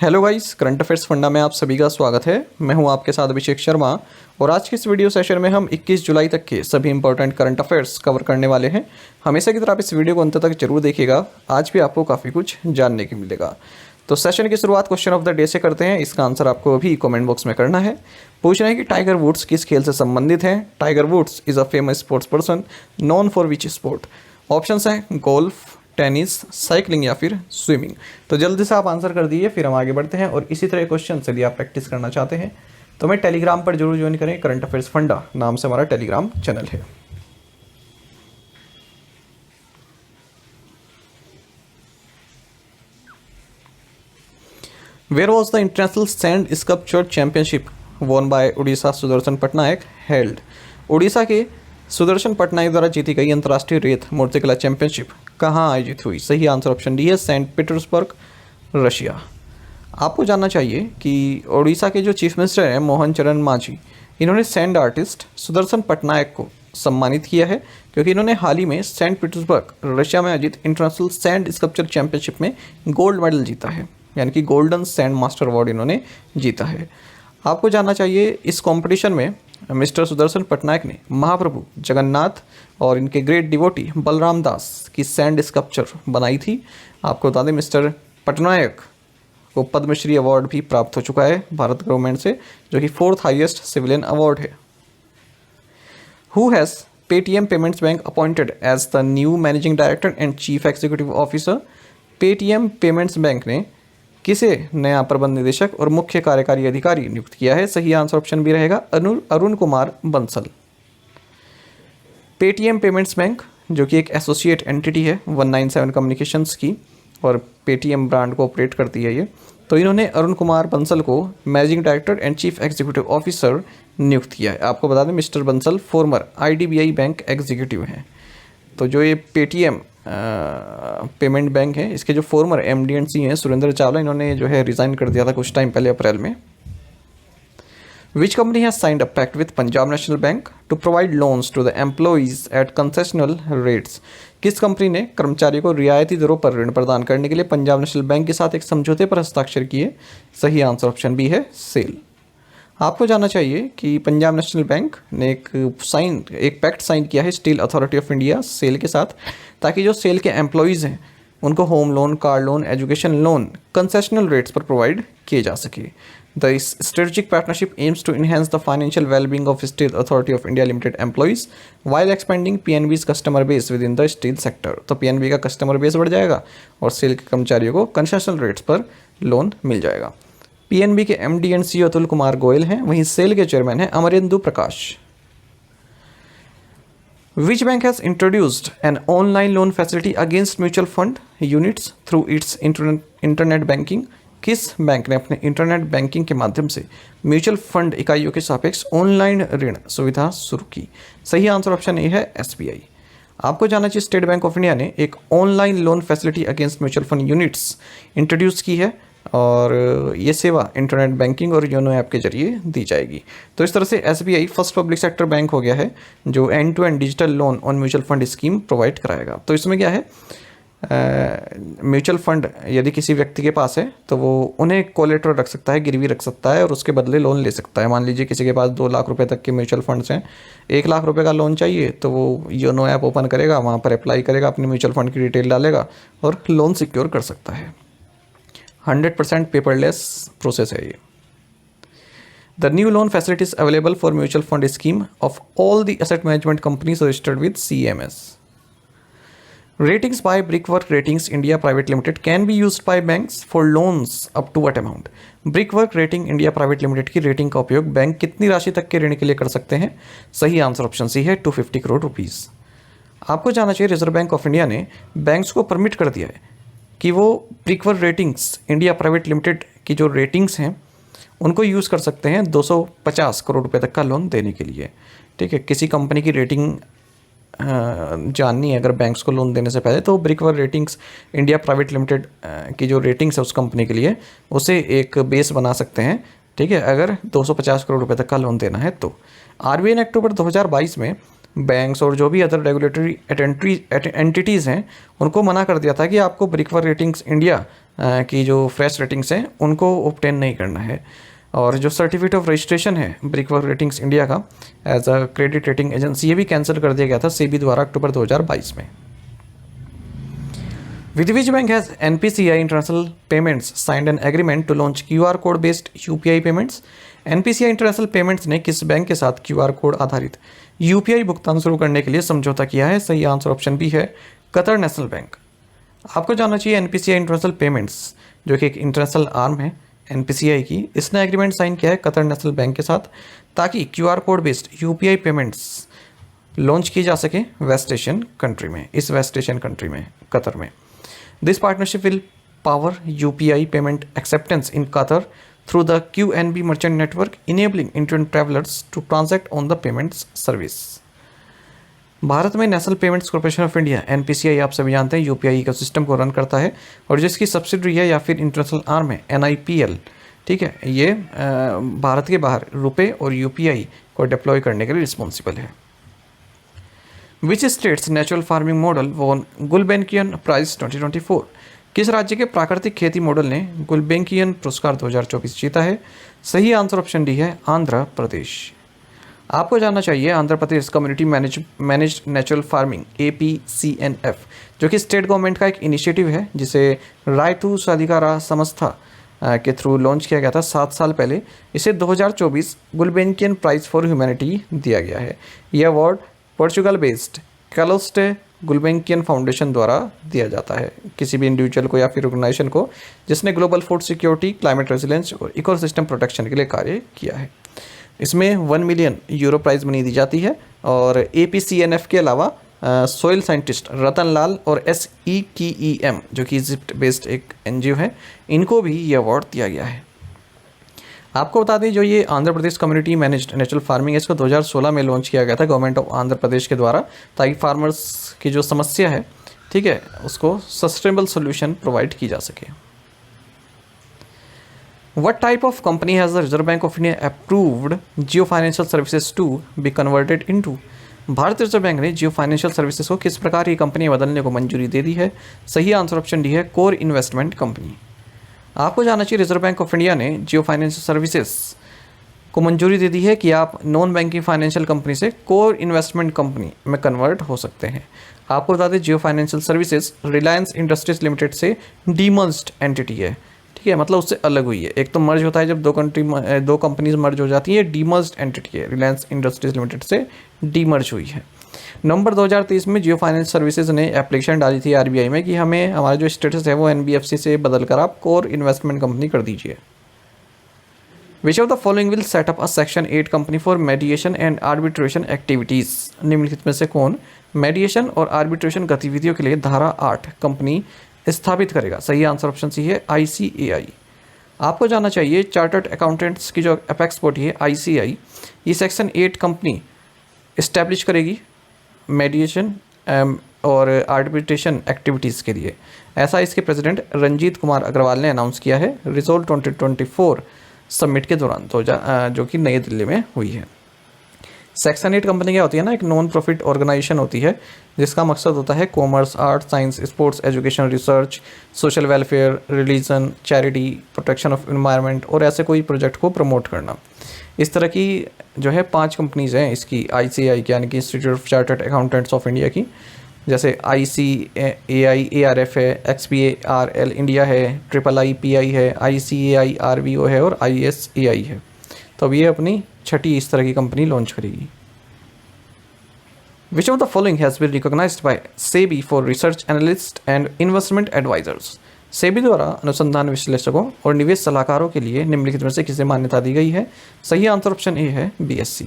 Hello guys, current affairs funda में आप सभी का स्वागत है। मैं हूं आपके साथ अभिषेक शर्मा और आज के इस वीडियो सेशन में हम 21 जुलाई तक के सभी इंपॉर्टेंट करंट अफेयर्स कवर करने वाले हैं। हमेशा की तरह आप इस वीडियो को अंत तक जरूर देखिएगा, आज भी आपको काफ़ी कुछ जानने को मिलेगा। तो सेशन की शुरुआत क्वेश्चन ऑफ द डे से करते हैं। इसका आंसर आपको अभी कमेंट बॉक्स में करना है। पूछना है कि टाइगर वुड्स किस खेल से संबंधित हैं। Tiger Woods is a famous sports person known for which sport. Options हैं गोल्फ, टेनिस, साइकिलिंग या फिर स्विमिंग। तो जल्दी से आप आंसर कर दिए, फिर हम आगे बढ़ते हैं। और इसी तरह क्वेश्चन यदि आप प्रैक्टिस करना चाहते हैं तो हमें टेलीग्राम पर जरूर ज्वाइन करें। करंट अफेयर्स फंडा नाम से हमारा टेलीग्राम चैनल है। Where was the international sand sculpture championship won by Orissa Sudarshan Pattnaik held. Orissa के सुदर्शन पटनायक द्वारा जीती गई अंतर्राष्ट्रीय रेत मूर्तिकला चैंपियनशिप कहाँ आयोजित हुई। सही आंसर ऑप्शन डी है सेंट पीटर्सबर्ग, रशिया। आपको जानना चाहिए कि उड़ीसा के जो चीफ मिनिस्टर हैं मोहन चरण मांझी, इन्होंने सैंड आर्टिस्ट सुदर्शन पटनायक को सम्मानित किया है क्योंकि इन्होंने हाल ही में सेंट पीटर्सबर्ग, रशिया में आयोजित इंटरनेशनल सैंड स्कल्पचर चैंपियनशिप में गोल्ड मेडल जीता है, यानी कि गोल्डन सैंड मास्टर अवार्ड इन्होंने जीता है। आपको जानना चाहिए इस कंपटीशन में मिस्टर सुदर्शन पटनायक ने महाप्रभु जगन्नाथ और इनके ग्रेट डिवोटी बलराम दास की सैंड स्कल्पचर बनाई थी। आपको बता दें मिस्टर पटनायक को पद्मश्री अवार्ड भी प्राप्त हो चुका है भारत गवर्नमेंट से, जो कि 4th हाईएस्ट सिविलियन अवार्ड है। Who has Paytm Payments Bank appointed as the new managing director and chief executive officer. Paytm Payments Bank ने किसे नया प्रबंध निदेशक और मुख्य कार्यकारी अधिकारी नियुक्त किया है। सही आंसर ऑप्शन बी रहेगा Arun Kumar Bansal. Paytm Payments bank जो कि एक एसोसिएट एंटिटी है 197 कम्युनिकेशंस की और पेटीएम ब्रांड को ऑपरेट करती है ये, तो इन्होंने अरुण कुमार बंसल को managing director and chief executive officer नियुक्त किया है। आपको बता दें mister Bansal farmer IDBI bank executive हैं। तो जो ये पेटीएम पेमेंट बैंक है, इसके जो फॉर्मर एमडी एंड सी हैं सुरेंद्र चावला, इन्होंने जो है रिज़ाइन कर दिया था कुछ टाइम पहले अप्रैल में। Which company has signed a pact with Punjab National Bank to provide loans to the employees at concessional rates. किस कंपनी ने कर्मचारियों को रियायती दरों पर ऋण प्रदान करने के लिए पंजाब नेशनल बैंक के साथ एक समझौते पर हस्ताक्षर किए। सही आंसर ऑप्शन बी है सेल। आपको जानना चाहिए कि पंजाब नेशनल बैंक ने एक पैक्ट साइन किया है Steel Authority of India SAIL के साथ, ताकि जो सेल के एम्प्लॉइज़ हैं उनको home loan, car loan, education loan concessional rates पर प्रोवाइड किए जा सके। The strategic partnership aims to enhance the financial wellbeing of Steel Authority of India Limited employees while expanding PNB's customer base within the steel sector. तो पीएनबी का customer base बढ़ जाएगा और सेल के कर्मचारियों को कंसेशनल रेट्स पर लोन मिल जाएगा। पीएनबी के MD and CEO Atul Kumar Goyal हैं, वहीं सेल के चेयरमैन हैं Amarendu Prakash. Which bank has introduced an online loan facility against mutual fund units through its internet banking. किस बैंक ने अपने इंटरनेट बैंकिंग के माध्यम से म्यूचुअल फंड इकाइयों के सापेक्ष ऑनलाइन ऋण सुविधा शुरू की। सही आंसर ऑप्शन ए है एसबीआई। आपको जानना चाहिए स्टेट बैंक ऑफ इंडिया ने एक online loan facility against mutual fund units introduce की है और ये सेवा इंटरनेट बैंकिंग और योनो ऐप के जरिए दी जाएगी। तो इस तरह से SBI first public sector bank हो गया है जो end to end digital loan on mutual fund scheme provide कराएगा। तो इसमें क्या है, म्यूचुअल फंड यदि किसी व्यक्ति के पास है तो वो उन्हें कोलेटरल रख सकता है, गिरवी रख सकता है और उसके बदले लोन ले सकता है। मान लीजिए किसी के पास 2 लाख रुपए तक के म्यूचुअल फंड्स हैं, 1 लाख रुपए का लोन चाहिए तो वो योनो ऐप ओपन करेगा, वहाँ पर अप्लाई करेगा, अपने म्यूचुअल फंड की डिटेल डालेगा और लोन सिक्योर कर सकता है। 100% पेपरलेस प्रोसेस है ये। The new loan facilities available for mutual fund scheme of all the asset management companies registered with CMS। Ratings by Brickwork Ratings India Private Limited can be used by banks for loans up to what amount. Brickwork Rating India Private Limited की rating का उपयोग bank कितनी राशि तक के ऋण के लिए कर सकते हैं। सही आंसर ऑप्शन सी है 250 करोड़ रुपीज़। आपको जानना चाहिए रिजर्व बैंक ऑफ इंडिया ने बैंक्स को परमिट कर दिया है कि वो brickwork Ratings India Private Limited की जो रेटिंग्स हैं उनको यूज़ कर सकते हैं 250 करोड़ रुपए तक का लोन देने के लिए। ठीक है, किसी कंपनी की रेटिंग जाननी है अगर बैंक्स को लोन देने से पहले, तो brickwork Ratings India Private Limited की जो रेटिंग्स है उस कंपनी के लिए उसे एक बेस बना सकते हैं। ठीक है, अगर 250 करोड़ रुपए तक का लोन देना है तो। आरबीआई ने अक्टूबर 2022 में बैंक्स और जो भी अदर रेगुलेटरी एंटिटीज़ हैं उनको मना कर दिया था कि आपको ब्रिकवर्क रेटिंग्स इंडिया की जो फ्रेश रेटिंग्स हैं उनको ऑब्टेन नहीं करना है। और जो सर्टिफिकेट ऑफ रजिस्ट्रेशन है ब्रिकवर्क रेटिंग्स इंडिया का as a credit rating agency, ये भी कैंसिल कर दिया गया था सेबी द्वारा अक्टूबर 2022 में। With which bank has NPCI International Payments signed an agreement to launch QR code based UPI payments? NPCI International Payments ने किस बैंक के साथ QR कोड आधारित UPI भुगतान शुरू करने के लिए समझौता किया है? सही आंसर ऑप्शन बी है, कतर नेशनल बैंक। आपको जानना चाहिए NPCI International Payments जो कि एक इंटरनेशनल आर्म है NPCI की, इसने एग्रीमेंट साइन किया है कतर नेशनल बैंक के साथ ताकि QR code based UPI payments launch की जा सके वेस्ट एशियन कंट्री में, इस वेस्ट एशियन कंट्री में, कतर में। This partnership will power UPI payment acceptance in Qatar through the QNB merchant network, enabling Indian travelers to transact on the payments service. Bharat में National Payments Corporation of India NPCI आप सभी जानते हैं UPI ecosystem को run करता है और जिसकी सब्सिडरी है या फिर इंटरनेशनल आर्म है NIPL, ठीक है, ये भारत के बाहर रुपए और UPI को डिप्लॉय करने के लिए रिस्पॉन्सिबल है। Which state's natural farming model won Gulbenkian prize 2024? किस राज्य के प्राकृतिक खेती मॉडल ने गुलबेंकियन पुरस्कार 2024 जीता है? सही आंसर ऑप्शन डी है, आंध्र प्रदेश। आपको जानना चाहिए Andhra Pradesh community managed natural farming APCNF जो कि स्टेट गवर्नमेंट का एक इनिशिएटिव है जिसे रायतू साधिकारा संस्था के थ्रू लॉन्च किया गया था 7 साल पहले। इसे 2024 गुलबेंकियन प्राइज फॉर ह्यूमैनिटी दिया गया है। यह अवार्ड पोर्चुगल बेस्ड कैलोस्टे गुलबेंकियन फाउंडेशन द्वारा दिया जाता है किसी भी इंडिविजुअल को या फिर ऑर्गेनाइजेशन को जिसने global food security, climate resilience और इकोसिस्टम प्रोटेक्शन के लिए कार्य किया है। इसमें 1 मिलियन यूरो प्राइज मनी दी जाती है और APCNF के अलावा सोयल साइंटिस्ट रतन लाल और SEKEM जो कि इजिप्ट बेस्ड एक NGO है, इनको भी ये अवार्ड दिया गया है। आपको बता दें जो ये Andhra Pradesh community managed natural farming है इसको 2016 में लॉन्च किया गया था गवर्नमेंट ऑफ आंध्र प्रदेश के द्वारा ताकि फार्मर्स की जो समस्या है, ठीक है, उसको सस्टेनेबल सोल्यूशन प्रोवाइड की जा सके। What type of company has the Reserve Bank of India approved Jio Financial Services to be converted into? भारतीय रिजर्व बैंक ने जियो फाइनेंशियल सर्विसेज को किस प्रकार की कंपनी बदलने को मंजूरी दे दी है? सही आंसर ऑप्शन डी है, कोर इन्वेस्टमेंट कंपनी। आपको जानना चाहिए रिजर्व बैंक ऑफ इंडिया ने जियो फाइनेंशियल सर्विसेज को मंजूरी दे दी है कि आप नॉन बैंकिंग फाइनेंशियल कंपनी से कोर इन्वेस्टमेंट कंपनी में कन्वर्ट हो सकते हैं। आपको बता दें Jio financial services Reliance industries limited से डीमर्ज्ड एंटिटी है, ठीक है, मतलब उससे अलग हुई है। एक तो मर्ज होता है जब दो कंपनीज मर्ज हो जाती है, डीमर्ज्ड एंटिटी है, रिलायंस इंडस्ट्रीज लिमिटेड से डीमर्ज हुई है। नवंबर 2023 में जियो फाइनेंस सर्विसेज ने एप्लीकेशन डाली थी RBI में कि हमें हमारा जो स्टेटस है वो NBFC से बदल कर आप कोर इन्वेस्टमेंट कंपनी कर दीजिए। विच of the following will set up a section 8 company for मेडिएशन and arbitration activities? निम्नलिखित में से कौन मेडिएशन और आर्बिट्रेशन गतिविधियों के लिए धारा 8 कंपनी स्थापित करेगा? सही आंसर ऑप्शन सी है, ICAI। आपको जानना चाहिए चार्टर्ड अकाउंटेंट्स की जो अपेक्स बॉडी है ICAI, ये सेक्शन 8 कंपनी इस्टेब्लिश करेगी मेडिएशन और आर्बिट्रेशन एक्टिविटीज़ के लिए। ऐसा इसके प्रेसिडेंट रंजीत कुमार अग्रवाल ने अनाउंस किया है रिजोल्व 2024 समिट के दौरान जो कि नई दिल्ली में हुई है। सेक्शन 8 कंपनी क्या होती है ना, एक नॉन प्रॉफिट ऑर्गेनाइजेशन होती है जिसका मकसद होता है commerce, art, science, sports, education, research, social welfare, religion, charity, protection of environment और ऐसे कोई प्रोजेक्ट को प्रमोट करना। इस तरह की जो है 5 कंपनीज़ हैं इसकी ICAI यानी कि institute of chartered accountants of India की, जैसे ICAI ARF है, XBARL इंडिया है, IIIPI है, ICAI RBO है और ISAI है। तो अब ये अपनी छठी इस तरह की कंपनी लॉन्च करेगी। Which of the following has been recognised by SEBI for research analyst and investment advisers? SEBI द्वारा अनुसंधान विश्लेषकों और निवेश सलाहकारों के लिए निम्नलिखित में से किसे मान्यता दी गई है? सही आंसर ऑप्शन ए है, BSE।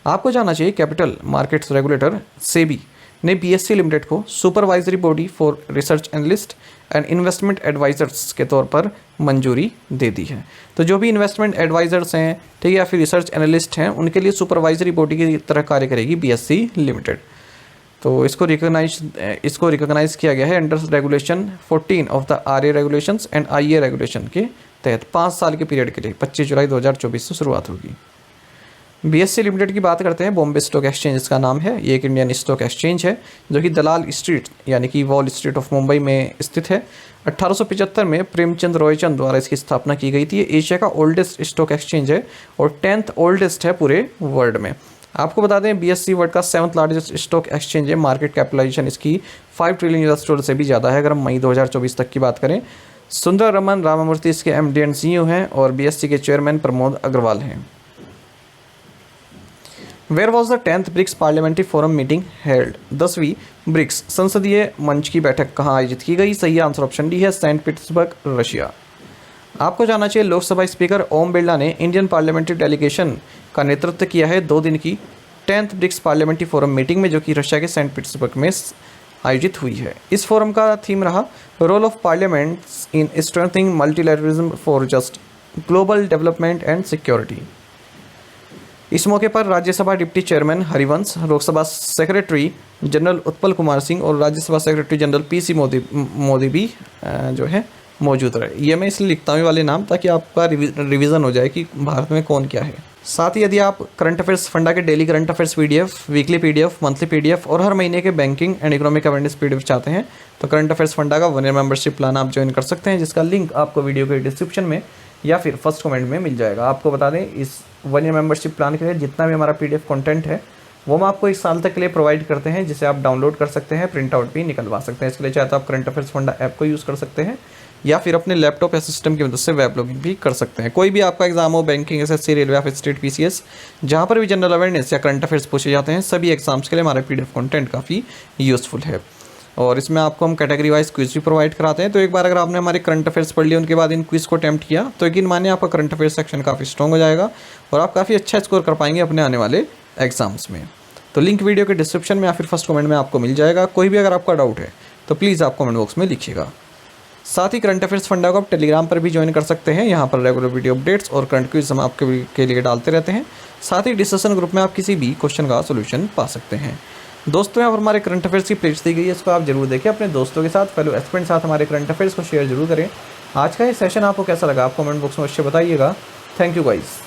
आपको जानना चाहिए कैपिटल मार्केट्स रेगुलेटर सेबी ने BSE लिमिटेड को supervisory body for research analyst and investment advisers के तौर पर मंजूरी दे दी है। तो जो भी इन्वेस्टमेंट एडवाइजर्स हैं, ठीक है, या फिर रिसर्च एनालिस्ट हैं, उनके लिए सुपरवाइजरी बॉडी की तरह कार्य करेगी BSE लिमिटेड। तो इसको रिकॉग्नाइज किया गया है under regulation 14 of the RA regulations and IA regulation के तहत 5 साल के पीरियड के लिए 25 जुलाई 2024 से शुरुआत होगी। BSE लिमिटेड की बात करते हैं, बॉम्बे स्टॉक एक्सचेंज इसका नाम है। ये एक इंडियन स्टॉक एक्सचेंज है जो कि दलाल स्ट्रीट यानी कि वॉल स्ट्रीट ऑफ मुंबई में स्थित है। 1875 में प्रेमचंद रॉयचंद द्वारा इसकी स्थापना की गई थी। ये एशिया का ओल्डेस्ट स्टॉक एक्सचेंज है और 10th ओल्डेस्ट है पूरे वर्ल्ड में। आपको बता दें BSE वर्ल्ड का 7th लार्जेस्ट स्टॉक एक्सचेंज है। मार्केट कैपिटलाइजेशन इसकी 5 ट्रिलियन US$ से भी ज़्यादा है अगर हम मई 2024 तक की बात करें। सुंदर रमन रामामूर्ति इसके MD एंड CEO हैं और BSE के चेयरमैन प्रमोद अग्रवाल हैं। Where was the 10th BRICS parliamentary forum meeting held? 10वीं ब्रिक्स संसदीय मंच की बैठक कहाँ आयोजित की गई? सही आंसर ऑप्शन डी है, सेंट पीटर्सबर्ग, रशिया। आपको जानना चाहिए लोकसभा स्पीकर ओम बिरला ने इंडियन पार्लियामेंट्री डेलीगेशन का नेतृत्व किया है 2 दिन की 10th BRICS parliamentary forum meeting में, जो कि रशिया के सेंट पीटर्सबर्ग में आयोजित हुई है। इस फोरम का थीम रहा role of parliaments in strengthening multilateralism for just global development and security. इस मौके पर Rajya Sabha deputy chairman Harivansh, Lok Sabha secretary general Utpal Kumar Singh और Rajya Sabha secretary general PC Modi भी जो है मौजूद रहे। ये मैं इसलिए लिखता हूँ ये वाले नाम ताकि आपका रिवीजन हो जाए कि भारत में कौन क्या है। साथ ही यदि आप करंट अफेयर्स फंडा के daily current affairs PDF, weekly PDF, monthly PDF और हर महीने के banking and economic awareness PDF चाहते हैं तो करंट अफेयर्स फंडा का 1 ईयर मेंबरशिप प्लान आप ज्वाइन कर सकते हैं, जिसका लिंक आपको वीडियो के डिस्क्रिप्शन में या फिर फर्स्ट कमेंट में मिल जाएगा। आपको बता दें इस 1 ईयर मेंबरशिप प्लान के लिए जितना भी हमारा PDF कंटेंट है वो हम आपको 1 साल तक के लिए प्रोवाइड करते हैं, जिसे आप डाउनलोड कर सकते हैं, प्रिंट आउट भी निकलवा सकते हैं। इसके लिए चाहे तो आप करंट अफेयर्स फंडा ऐप को यूज़ कर सकते हैं या फिर अपने लैपटॉप या सिस्टम की मदद से वेब लॉगिन भी कर सकते हैं। कोई भी आपका एग्जाम हो, बैंकिंग, SSC, रेलवे या फिर स्टेट PCS, जहाँ पर भी जनरल अवेयरनेस या करंट अफेयर्स पूछे जाते हैं, सभी एग्जाम्स के लिए हमारा PDF कंटेंट काफ़ी यूज़फुल है। और इसमें आपको हम कैटेगरी वाइज क्विज भी प्रोवाइड कराते हैं। तो एक बार अगर आपने हमारे करंट अफेयर्स पढ़ लिए, उनके बाद इन क्विज को अटेम्प्ट किया, तो यकीन मानिए आपका करंट अफेयर्स सेक्शन काफ़ी स्ट्रॉन्ग हो जाएगा और आप काफ़ी अच्छा स्कोर कर पाएंगे अपने आने वाले एग्जाम्स में। तो लिंक वीडियो के डिस्क्रिप्शन में या फिर फर्स्ट कमेंट में आपको मिल जाएगा। कोई भी अगर आपका डाउट है तो प्लीज़ आप कमेंट बॉक्स में लिखिएगा। साथ ही करंट अफेयर्स फंडा को आप टेलीग्राम पर भी ज्वाइन कर सकते हैं। यहाँ पर रेगुलर वीडियो अपडेट्स और करंट क्विज हम आपके लिए डालते रहते हैं। साथ ही डिस्कशन ग्रुप में आप किसी भी क्वेश्चन का सोल्यूशन पा सकते हैं। दोस्तों, यहाँ पर हमारे करंट अफेयर्स की प्लेलिस्ट दी गई है, इसको आप जरूर देखें। अपने दोस्तों के साथ, फेलो एस्पिरेंट साथ हमारे करंट अफेयर्स को शेयर जरूर करें। आज का ये सेशन आपको कैसा लगा आप कमेंट बॉक्स में अवश्य बताइएगा। Thank you guys.